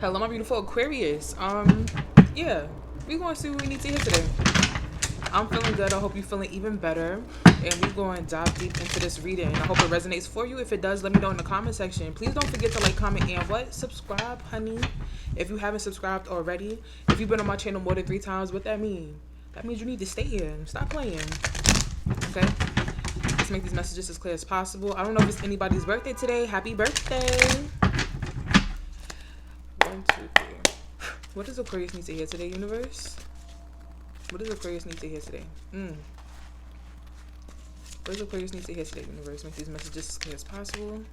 Hello, my beautiful Aquarius. Yeah, we gonna see what we need to hear today. I'm feeling good. I hope you're feeling even better. And we're going to dive deep into this reading. I hope it resonates for you. If it does, let me know in the comment section. Please don't forget to like, comment, and what? Subscribe, honey. If you haven't subscribed already, if you've been on my channel more than 3 times, what that mean? That means you need to stay here and stop playing. Okay? Let's make these messages as clear as possible. I don't know if it's anybody's birthday today. Happy birthday. 1, 2, 3. What does Aquarius need to hear today, universe? What does Aquarius need to hear today? What does Aquarius need to hear today, universe? Make these messages as clear as possible.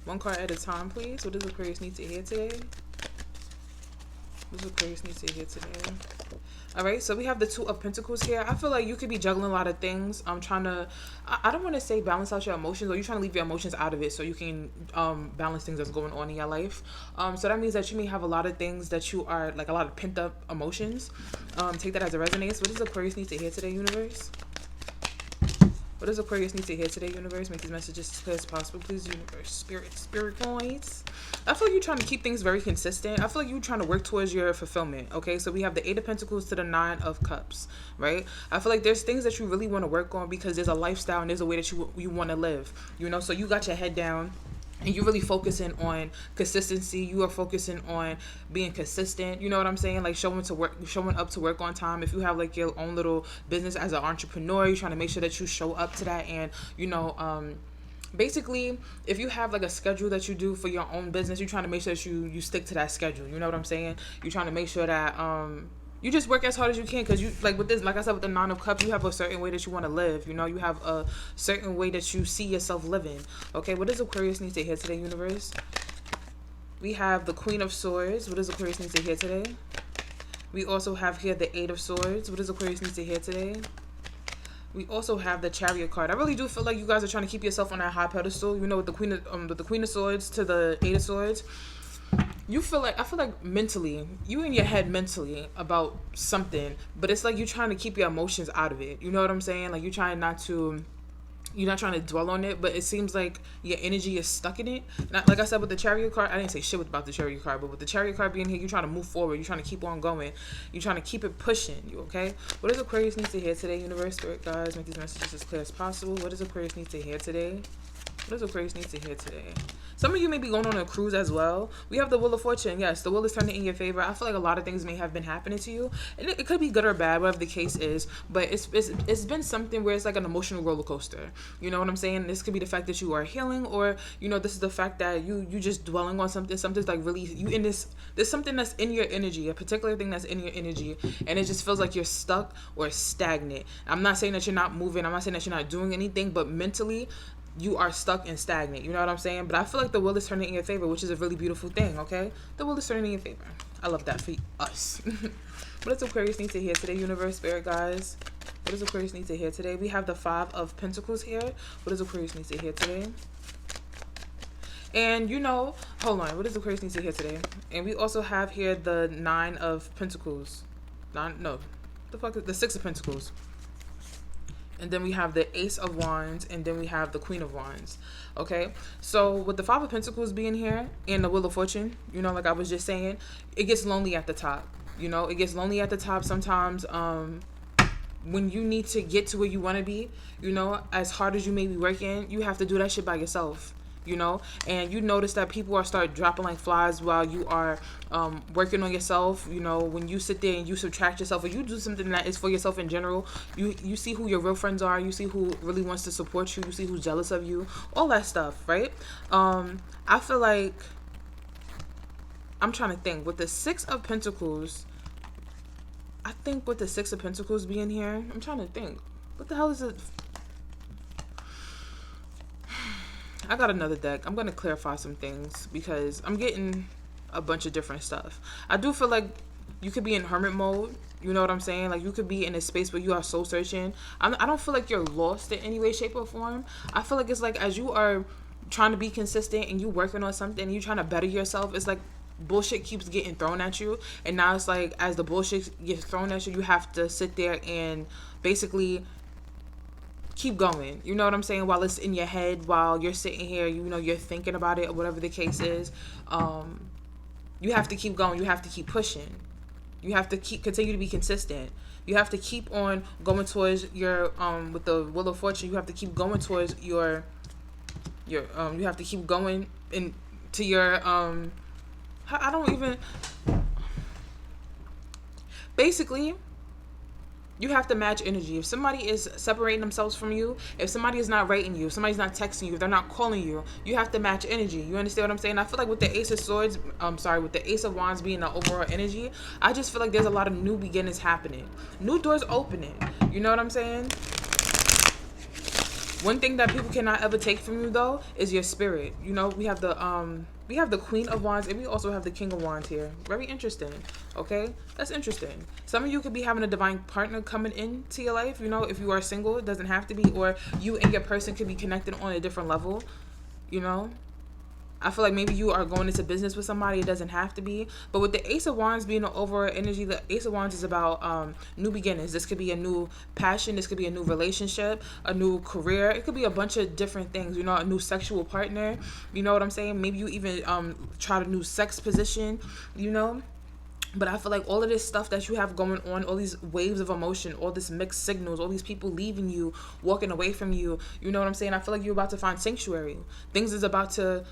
One card at a time, please. What does Aquarius need to hear today? What does Aquarius need to hear today? All right, so we have the Two of Pentacles here. I feel like you could be juggling a lot of things. I'm trying to, I don't want to say balance out your emotions, or you're trying to leave your emotions out of it so you can balance things that's going on in your life. So that means that you may have a lot of things that you are, like a lot of pent up emotions. Take that as a resonance. What does Aquarius need to hear today, universe? What does Aquarius need to hear today, universe? Make these messages as clear as possible, please, universe. Spirit points. I feel like you're trying to keep things very consistent. I feel like you're trying to work towards your fulfillment, okay? So we have the 8 of Pentacles to the 9 of Cups, right? I feel like there's things that you really want to work on because there's a lifestyle and there's a way that you want to live, you know? So you got your head down and you're really focusing on consistency. You are focusing on being consistent. You know what I'm saying? Like showing up to work on time. If you have like your own little business as an entrepreneur, you're trying to make sure that you show up to that. And, you know, basically, if you have like a schedule that you do for your own business, you're trying to make sure that you stick to that schedule. You know what I'm saying? You're trying to make sure that you just work as hard as you can, because you, like with this, like I said, with the 9 of Cups, you have a certain way that you want to live. You know, you have a certain way that you see yourself living. Okay, what does Aquarius need to hear today, universe? We have the Queen of Swords. What does Aquarius need to hear today? We also have here the 8 of Swords. What does Aquarius need to hear today? We also have the Chariot card. I really do feel like you guys are trying to keep yourself on that high pedestal. You know, with the Queen of Swords to the 8 of Swords. I feel like mentally, you in your head mentally about something, but it's like you're trying to keep your emotions out of it. You know what I'm saying? Like you're not trying to dwell on it, but it seems like your energy is stuck in it. Like I said, with the Chariot card, I didn't say shit about the Chariot card, but with the Chariot card being here, you're trying to move forward. You're trying to keep on going. You're trying to keep it pushing. You okay? What does Aquarius need to hear today, universe, spirit guys? Make these messages as clear as possible. What does Aquarius need to hear today? What does Aquarius need to hear today? Some of you may be going on a cruise as well. We have the Wheel of Fortune. Yes, the wheel is turning in your favor. I feel like a lot of things may have been happening to you. And it could be good or bad, whatever the case is. But it's been something where it's like an emotional roller coaster. You know what I'm saying? This could be the fact that you are healing, or, you know, this is the fact that you just dwelling on something. Something's like really, you in this, there's something that's in your energy, a particular thing that's in your energy. And it just feels like you're stuck or stagnant. I'm not saying that you're not moving. I'm not saying that you're not doing anything, but mentally, you are stuck and stagnant. You know what I'm saying? But I feel like the wheel is turning in your favor, which is a really beautiful thing, okay? The wheel is turning in your favor. I love that for us. What does Aquarius need to hear today, universe, spirit guys? What does Aquarius need to hear today? We have the 5 of Pentacles here. What does Aquarius need to hear today? And, you know, hold on. What does Aquarius need to hear today? And we also have here the 9 of Pentacles. The 6 of Pentacles. And then we have the Ace of Wands, and then we have the Queen of Wands. Okay, so with the 5 of Pentacles being here and the Wheel of Fortune, you know, like I was just saying, it gets lonely at the top. You know, it gets lonely at the top sometimes. When you need to get to where you want to be, you know, as hard as you may be working, you have to do that shit by yourself. You know, and you notice that people are start dropping like flies while you are working on yourself. You know, when you sit there and you subtract yourself, or you do something that is for yourself in general, you see who your real friends are. You see who really wants to support you. You see who's jealous of you. All that stuff, right? I feel like, I'm trying to think, with the 6 of Pentacles, I think with the 6 of Pentacles being here, I'm trying to think, what the hell is it? I got another deck. I'm going to clarify some things because I'm getting a bunch of different stuff. I do feel like you could be in hermit mode. You know what I'm saying? Like you could be in a space where you are soul searching. I don't feel like you're lost in any way, shape, or form. I feel like it's like as you are trying to be consistent and you working on something, you trying to better yourself, it's like bullshit keeps getting thrown at you. And now it's like as the bullshit gets thrown at you, you have to sit there and basically keep going. You know what I'm saying? While it's in your head, while you're sitting here, you know, you're thinking about it or whatever the case is. You have to keep going. You have to keep pushing. You have to continue to be consistent. You have to keep on going towards your with the wheel of fortune. You have to keep going towards your you have to keep going into your I don't even basically you have to match energy. If somebody is separating themselves from you, if somebody is not rating you, if somebody's not texting you, if they're not calling you, you have to match energy. You understand what I'm saying? I feel like with the Ace of Swords, with the Ace of Wands being the overall energy, I just feel like there's a lot of new beginnings happening. New doors opening. You know what I'm saying? One thing that people cannot ever take from you though is your spirit. You know, we have the Queen of Wands and we also have the King of Wands here. Very interesting. Okay, that's interesting. Some of you could be having a divine partner coming into your life. You know, if you are single, it doesn't have to be, or you and your person could be connected on a different level. You know, I feel like maybe you are going into business with somebody. It doesn't have to be. But with the Ace of Wands being the overall energy, the Ace of Wands is about new beginnings. This could be a new passion. This could be a new relationship, a new career. It could be a bunch of different things. You know, a new sexual partner. You know what I'm saying? Maybe you even tried a new sex position, you know? But I feel like all of this stuff that you have going on, all these waves of emotion, all this mixed signals, all these people leaving you, walking away from you, you know what I'm saying? I feel like you're about to find sanctuary. Things is about to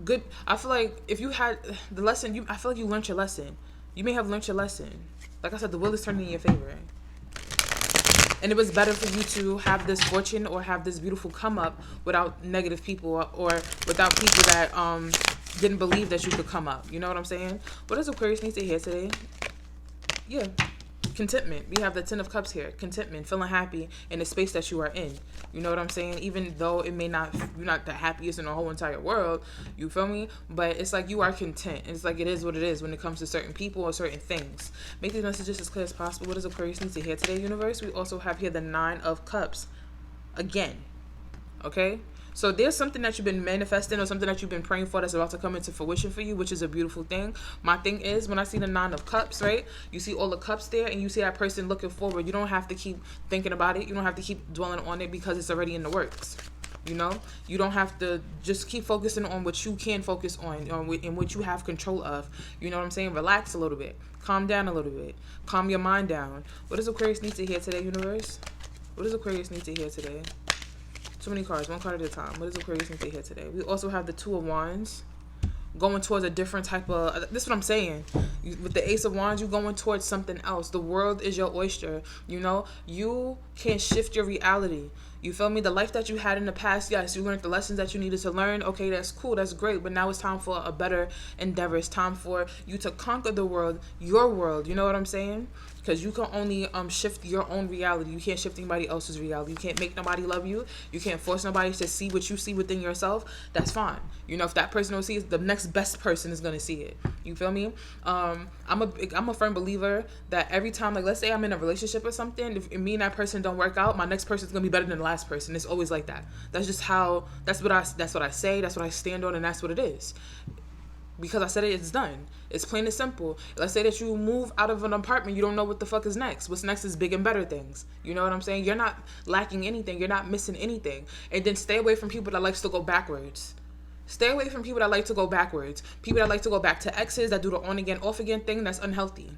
good. I feel like if you had the lesson, I feel like you learned your lesson. You may have learned your lesson. Like I said, the wheel is turning in your favor. And it was better for you to have this fortune or have this beautiful come up without negative people or without people that didn't believe that you could come up. You know what I'm saying? What does Aquarius need to hear today? Yeah. Contentment. We have the Ten of Cups here. Contentment. Feeling happy in the space that you are in. You know what I'm saying? Even though it may not, you're not the happiest in the whole entire world. You feel me? But it's like you are content. It's like it is what it is when it comes to certain people or certain things. Make these messages as clear as possible. What does Aquarius need to hear today, universe? We also have here the Nine of Cups. Again. Okay? So there's something that you've been manifesting or something that you've been praying for that's about to come into fruition for you, which is a beautiful thing. My thing is, when I see the Nine of Cups, right? You see all the cups there and you see that person looking forward. You don't have to keep thinking about it. You don't have to keep dwelling on it because it's already in the works. You know? You don't have to just keep focusing on what you can focus on and what you have control of. You know what I'm saying? Relax a little bit. Calm down a little bit. Calm your mind down. What does Aquarius need to hear today, universe? What does Aquarius need to hear today? Too many cards, one card at a time. What does Aquarius need to hear today? We also have the Two of Wands. Going towards a different type of... This is what I'm saying. With the Ace of Wands, you're going towards something else. The world is your oyster. You know? You can shift your reality. You feel me? The life that you had in the past, yes, you learned the lessons that you needed to learn. Okay, that's cool. That's great. But now it's time for a better endeavor. It's time for you to conquer the world, your world. You know what I'm saying? Because you can only shift your own reality. You can't shift anybody else's reality. You can't make nobody love you. You can't force nobody to see what you see within yourself. That's fine. You know, if that person don't see it, the next best person is going to see it. You feel me? I'm a firm believer that every time, like, let's say I'm in a relationship or something, if me and that person don't work out, my next person is going to be better than the last person. It's always like that. That's just how, that's what I say, that's what I stand on, and that's what it is. Because I said it, it's done. It's plain and simple. Let's say that you move out of an apartment, you don't know what the fuck is next. What's next is big and better things. You know what I'm saying? You're not lacking anything. You're not missing anything. And then stay away from people that likes to go backwards. Stay away from people that like to go backwards. People that like to go back to exes, that do the on again, off again thing. That's unhealthy.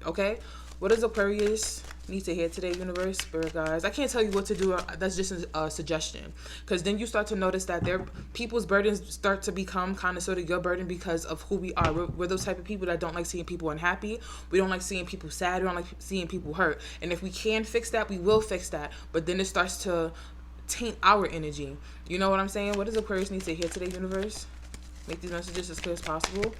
Okay? What does Aquarius need to hear today, universe, spirit guides? I can't tell you what to do. That's just a suggestion. Because then you start to notice that people's burdens start to become kind of sort of your burden because of who we are. We're those type of people that don't like seeing people unhappy. We don't like seeing people sad. We don't like seeing people hurt. And if we can fix that, we will fix that. But then it starts to taint our energy. You know what I'm saying? What does Aquarius need to hear today, universe? Make these messages as clear as possible.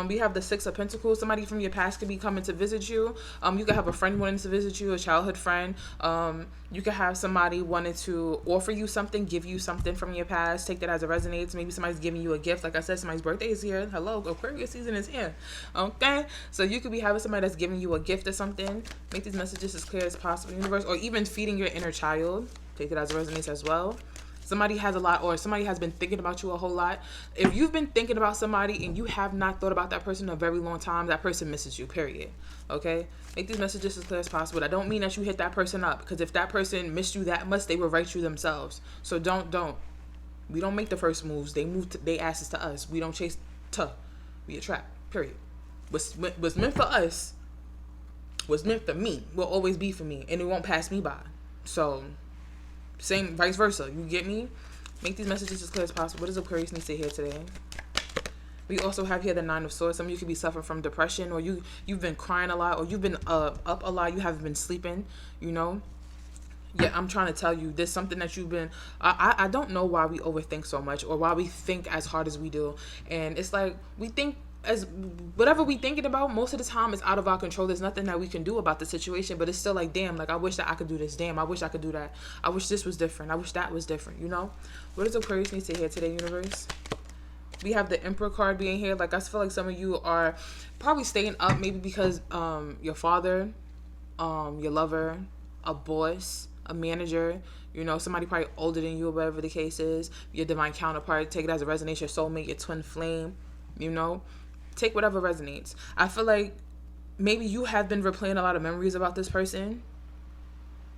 We have the Six of Pentacles. Somebody from your past could be coming to visit you. You could have a friend wanting to visit you, a childhood friend. You could have somebody wanting to offer you something, give you something from your past. Take that as it resonates. Maybe somebody's giving you a gift. Like I said, somebody's birthday is here. Hello, Aquarius season is here. Okay? So you could be having somebody that's giving you a gift or something. Make these messages as clear as possible, universe. Or even feeding your inner child. Take it as it resonates as well. Somebody has a lot, or somebody has been thinking about you a whole lot. If you've been thinking about somebody and you have not thought about that person in a very long time, that person misses you, period. Okay? Make these messages as clear as possible. I don't mean that you hit that person up, because if that person missed you that much, they will write you themselves. So don't. We don't make the first moves. They move they asses to us. We don't chase to. We attract, period. What's meant for us, what's meant for me, will always be for me, and it won't pass me by. So, same, vice versa. You get me? Make these messages as clear as possible. What does Aquarius need to hear today? We also have here the Nine of Swords. Some of you could be suffering from depression, or you've been crying a lot, or you've been up a lot. You haven't been sleeping, you know. Yeah, I'm trying to tell you, there's something that you've been, I don't know why we overthink so much, or why we think as hard as we do. And it's like, we think as, whatever we thinking about, most of the time is out of our control. There's nothing that we can do about the situation, but it's still like, damn, like, I wish that I could do this. Damn, I wish I could do that. I wish this was different. I wish that was different, you know? What does Aquarius need to hear today, universe? We have the Emperor card being here. Like, I feel like some of you are probably staying up, maybe because your father, your lover, a boss, a manager, you know, somebody probably older than you, or whatever the case is, your divine counterpart, take it as a resonance, your soulmate, your twin flame, you know, take whatever resonates. I feel like maybe you have been replaying a lot of memories about this person.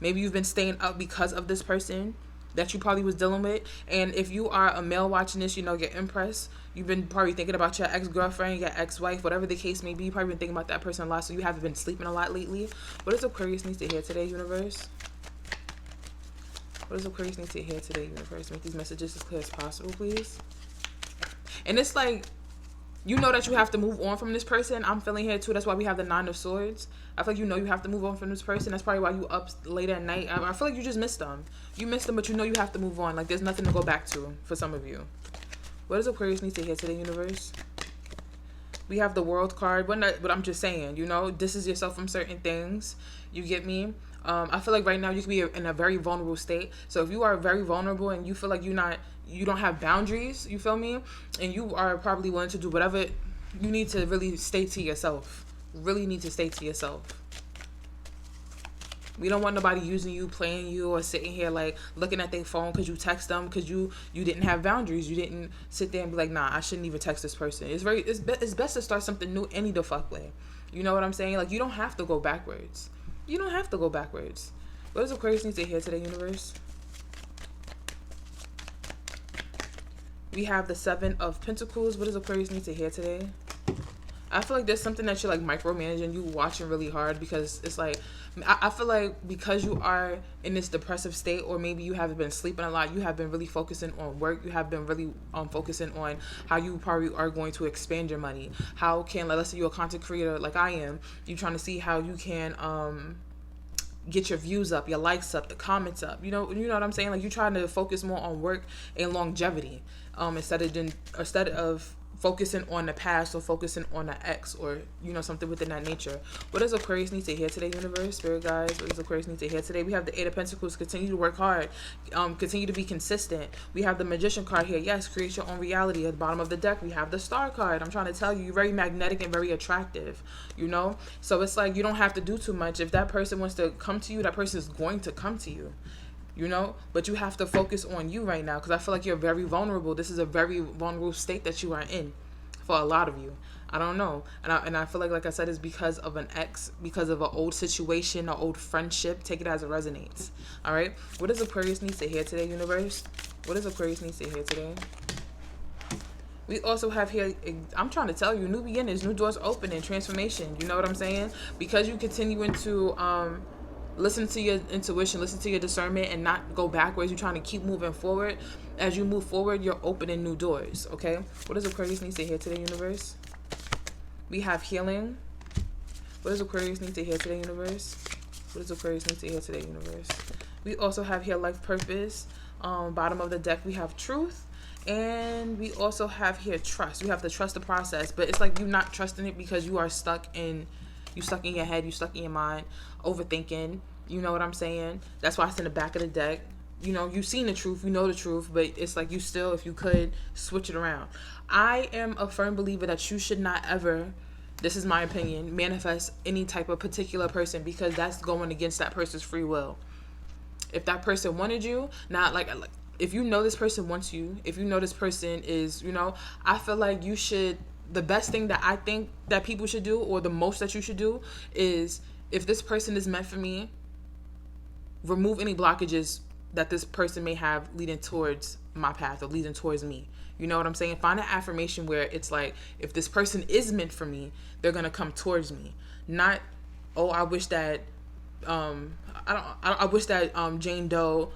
Maybe you've been staying up because of this person that you probably was dealing with. And if you are a male watching this, you know, get impressed. You've been probably thinking about your ex-girlfriend, your ex-wife, whatever the case may be. You've probably been thinking about that person a lot, so you haven't been sleeping a lot lately. What does Aquarius need to hear today, universe? What does Aquarius need to hear today, universe? Make these messages as clear as possible, please. And it's like, you know that you have to move on from this person. I'm feeling here too. That's why we have the Nine of Swords. I feel like you know you have to move on from this person. That's probably why you up late at night. I feel like you just missed them. You missed them, but you know you have to move on. Like, there's nothing to go back to for some of you. What does Aquarius need to hear today, universe? We have the World card. But I'm just saying, you know, distance yourself from certain things. You get me? I feel like right now you could be in a very vulnerable state. So if you are very vulnerable and you feel like you don't have boundaries, you feel me? And you are probably willing to do whatever, you need to really stay to yourself. Really need to stay to yourself. We don't want nobody using you, playing you, or sitting here like looking at their phone because you text them because you didn't have boundaries. You didn't sit there and be like, nah, I shouldn't even text this person. It's best to start something new any the fuck way. You know what I'm saying? Like, you don't have to go backwards. You don't have to go backwards. What does Aquarius need to hear today, universe? We have the Seven of Pentacles. What does Aquarius need to hear today? I feel like there's something that you're like micromanaging, you watching really hard, because it's like, I feel like because you are in this depressive state, or maybe you haven't been sleeping a lot, you have been really focusing on work, you have been really focusing on how you probably are going to expand your money. How can, like, let's say you're a content creator like I am, you're trying to see how you can get your views up, your likes up, the comments up, you know what I'm saying? Like, you're trying to focus more on work and longevity, instead of focusing on the past, or focusing on the ex, or, you know, something within that nature. What does Aquarius need to hear today, universe? Spirit guys, what does Aquarius need to hear today? We have the Eight of Pentacles. Continue to work hard. Continue to be consistent. We have the Magician card here. Yes, create your own reality. At the bottom of the deck, we have the Star card. I'm trying to tell you, you're very magnetic and very attractive, you know? So it's like, you don't have to do too much. If that person wants to come to you, that person is going to come to you. You know, but you have to focus on you right now, because I feel like you're very vulnerable. This is a very vulnerable state that you are in for a lot of you. I don't know. And I feel like I said, it's because of an ex, because of an old situation, an old friendship. Take it as it resonates. All right. What does Aquarius need to hear today, universe? What does Aquarius need to hear today? We also have here, I'm trying to tell you, new beginnings, new doors opening, transformation. You know what I'm saying? Because you continuing to listen to your intuition, listen to your discernment, and not go backwards. You're trying to keep moving forward. As you move forward, you're opening new doors, okay? What does Aquarius need to hear today, universe? We have healing. What does Aquarius need to hear today, universe? What does Aquarius need to hear today, universe? We also have here life purpose. Bottom of the deck, we have truth. And we also have here trust. You have to trust the process, but it's like you're not trusting it because you are stuck in your head, you stuck in your mind, overthinking. You know what I'm saying? That's why it's in the back of the deck. You know, you've seen the truth, you know the truth, but it's like you still, if you could, switch it around. I am a firm believer that you should not ever, this is my opinion, manifest any type of particular person, because that's going against that person's free will. If that person wanted you, not like if you know this person wants you, if you know this person is, you know, I feel like you should, the best thing that I think that people should do, or the most that you should do, is if this person is meant for me, remove any blockages that this person may have leading towards my path or leading towards me. You know what I'm saying? Find an affirmation where it's like, if this person is meant for me, they're gonna come towards me. Not, oh, I wish that I wish that Jane Doe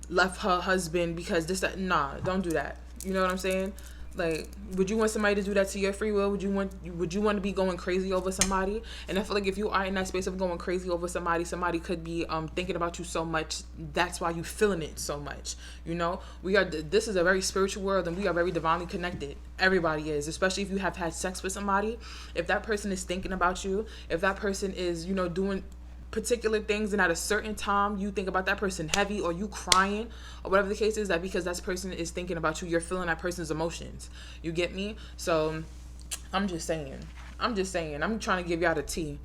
left her husband because this, that. Nah, don't do that. You know what I'm saying? Like, would you want somebody to do that to your free will? Would you want to be going crazy over somebody? And I feel like if you are in that space of going crazy over somebody could be thinking about you so much. That's why you feeling it so much. You know, this is a very spiritual world, and we are very divinely connected. Everybody is, especially if you have had sex with somebody. If that person is thinking about you, if that person is, you know, doing particular things, and at a certain time you think about that person heavy, or you crying, or whatever the case is, that because that person is thinking about you, you're feeling that person's emotions. You get me? So I'm just saying, I'm trying to give y'all the tea.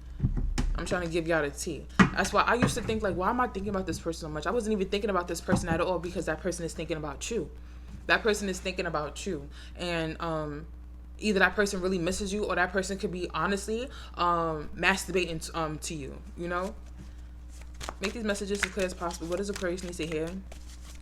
That's why I used to think, like, why am I thinking about this person so much? I wasn't even thinking about this person at all, because that person is thinking about you. And either that person really misses you, or that person could be honestly masturbating to you, you know? Make these messages as clear as possible. What does Aquarius need to hear?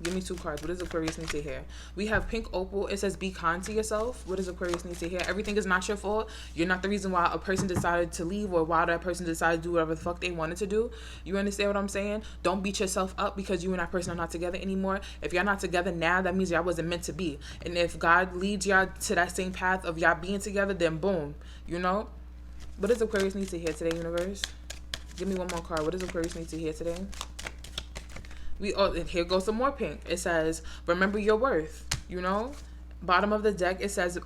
Give me 2 cards. What does Aquarius need to hear? We have Pink Opal. It says, be kind to yourself. What does Aquarius need to hear? Everything is not your fault. You're not the reason why a person decided to leave, or why that person decided to do whatever the fuck they wanted to do. You understand what I'm saying? Don't beat yourself up because you and that person are not together anymore. If y'all not together now, that means y'all wasn't meant to be. And if God leads y'all to that same path of y'all being together, then boom, you know? What does Aquarius need to hear today, universe? Give me one more card. What does Aquarius need to hear today? And here goes some more pink. It says, remember your worth, you know? Bottom of the deck, it says,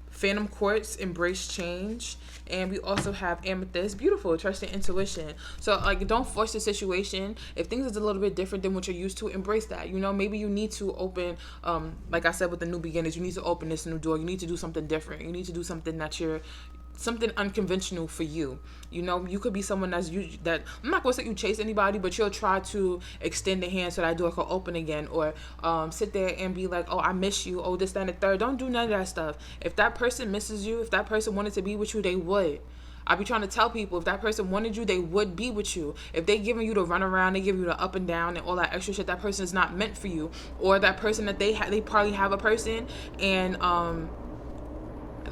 Phantom Quartz, embrace change. And we also have Amethyst, beautiful, trust your intuition. So, like, don't force the situation. If things is a little bit different than what you're used to, embrace that. You know, maybe you need to open, like I said with the new beginnings, you need to open this new door. You need to do something different. You need to do something something unconventional for you. You know, you could be someone that I'm not gonna say you chase anybody, but you'll try to extend the hand so that door can open again, or sit there and be like, oh, I miss you, oh, this, that, and the third. Don't do none of that stuff. If that person misses you, if that person wanted to be with you, they would. I be trying to tell people, if that person wanted you, they would be with you. If they giving you the run around, they give you the up and down and all that extra shit, that person is not meant for you. Or that person that they probably have a person, and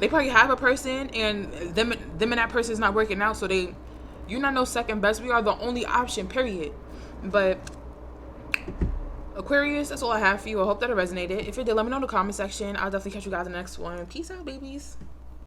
they probably have a person, and them and that person is not working out, so you're not no second best. We are the only option, period. But Aquarius, that's all I have for you. I hope that it resonated. If it did, let me know in the comment section. I'll definitely catch you guys in the next one. Peace out, babies.